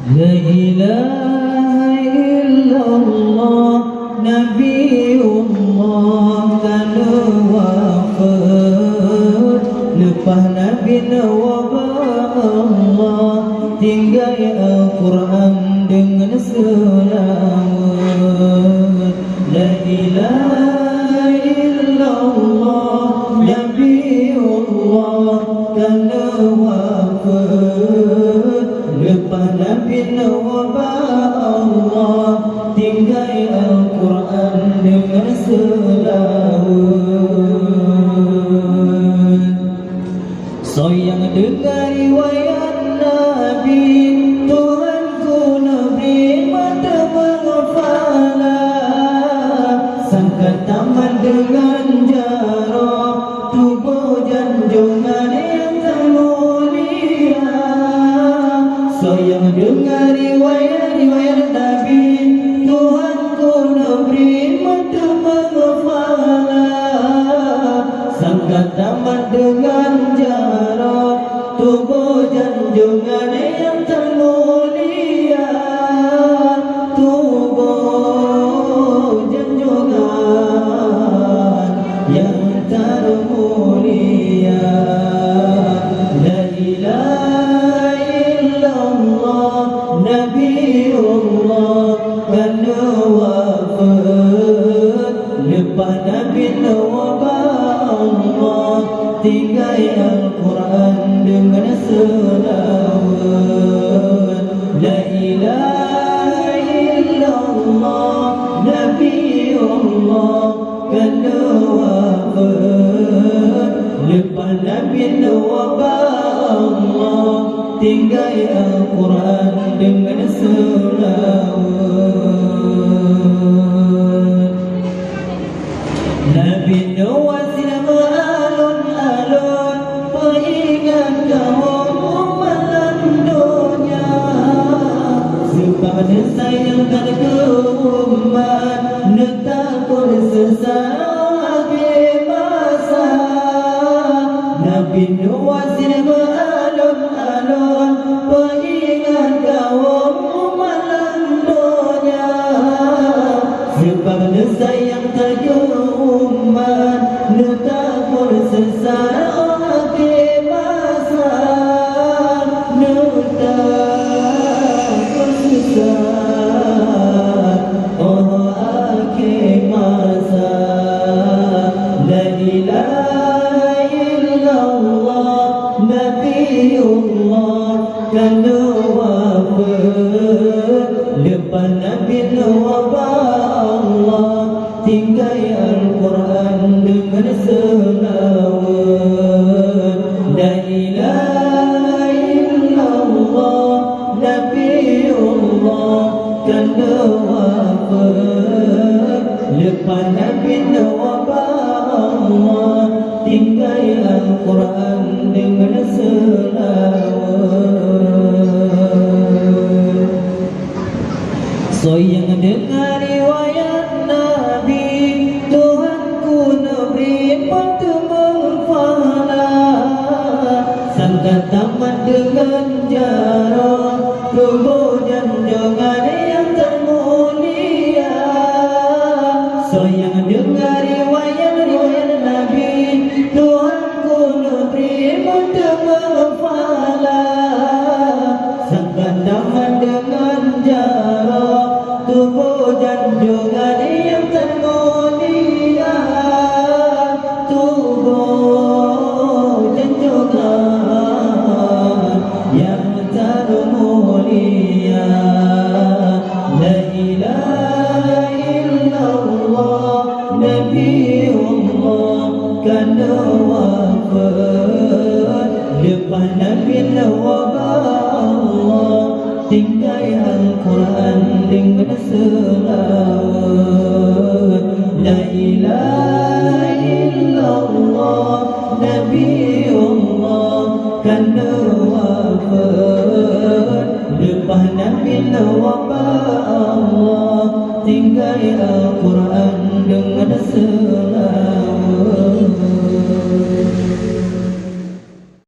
La ilaha illallah Nabiullah kana wafat. Lepas Nabi wafat Allah tinggal Al-Quran dengan selamat. La ilaha illallah Nabiullah kana wafat. Lepas Nabi wafat Allah tinggal Al-Quran dengan selawat. Sayang dengar riwayat Nabi, Tuhanku Nabi mata menghafalkan. Sangka tamat dengan jarak, tubuh janjungan yang termulia. Sayang dengar riwayat Nabi, Tuhanku Nabi mata menghafalkan. Sangka tamat dengan jarak, tubuh janjungan yang termulia. Tubuh janjungan yang termulia. La ilaha illallah Nabiullah kana wafat. Lepas Nabi wafat Allah tinggal Al-Quran dengan selawat. La ilaha illallah Nabiullah kana wafat. Lepas Nabi wafat Allah tinggal Al-Quran dengan selawat. Nabi wasil alun-alun peringat kaum umat dunia. Sebab disayangkan ke umat, netakut sesat masa. Nabi wasil alun-alun peringat kaum umat dunia. Sebab disayangkan ke umat, netakut sesat akhir masa. Netakut sesat akhir masa. La ilaha illallah Nabiullah kana wafat. Lepas Nabi wafat Allah tinggal Al-Quran dengan selawat. La ilaha illallah Nabiullah kana wafat. Lepas Nabi wafat Allah tinggal Al-Quran dengan selawat. Sayang dengar riwayat Nabi, Tuhanku Nabi mata menghafalkan. Sangka tamat dengan jarak, tubuh janjungan yang termulia. Sayang dengar riwayat Nabi, Tuhanku Nabi mata menghafalkan. Sangka tamat dengan jarak, tubuh janjungan yang termulia. Tubuh janjungan yang termulia. La ilaha illallah Nabiullah kana wafat. Lepas Nabi wafat Allah tinggal Al-Quran dengan selawat. La ilaha illallah Nabiullah kana wafat. Lepas Nabi wafat Allah tinggal Al-Quran dengan selawat.